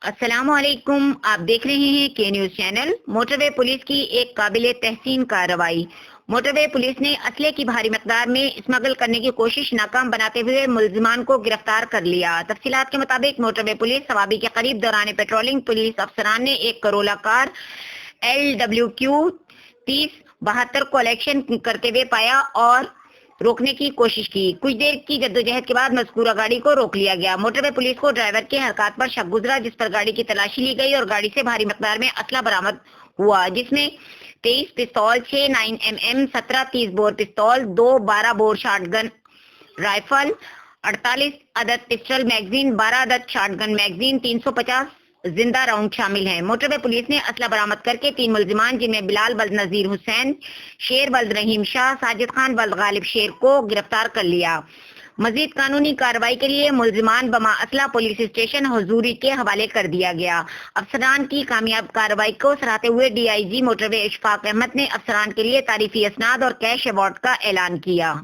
السلام علیکم، آپ دیکھ رہے ہیں کے نیوز چینل۔ موٹر وے پولیس کی ایک قابل تحسین کارروائی۔ موٹر وے پولیس نے اسلحے کی بھاری مقدار میں اسمگل کرنے کی کوشش ناکام بناتے ہوئے ملزمان کو گرفتار کر لیا۔ تفصیلات کے مطابق موٹر وے پولیس ثوابی کے قریب دوران پیٹرولنگ پولیس افسران نے ایک کرولا کار LWQ 3072 کو الیکشن کرتے ہوئے پایا اور روکنے کی کوشش کی۔ کچھ دیر کی جدوجہد کے بعد مذکورہ گاڑی کو روک لیا گیا۔ موٹر وے پولیس کو ڈرائیور کے حرکات پر شک گزرا، جس پر گاڑی کی تلاشی لی گئی اور گاڑی سے بھاری مقدار میں اسلحہ برآمد ہوا، جس میں 23 پستول، 6 9mm 17 30 بور پستول، 2 12 بور شاٹ گن رائفل، 48 عدد پسٹل میگزین، 12 عدد شاٹ گن میگزین، 350 زندہ راؤنڈ شامل ہیں۔ موٹر وے پولیس نے اسلحہ برآمد کر کے 3 ملزمان جن میں بلال ولد نذیر حسین، شیر ولد رحیم شاہ، ساجد خان ولد غالب شیر کو گرفتار کر لیا۔ مزید قانونی کارروائی کے لیے ملزمان بما اسلحہ پولیس اسٹیشن حضوری کے حوالے کر دیا گیا۔ افسران کی کامیاب کارروائی کو سراہتے ہوئے DIG موٹر وے اشفاق احمد نے افسران کے لیے تعریفی اسناد اور کیش ایوارڈ کا اعلان کیا۔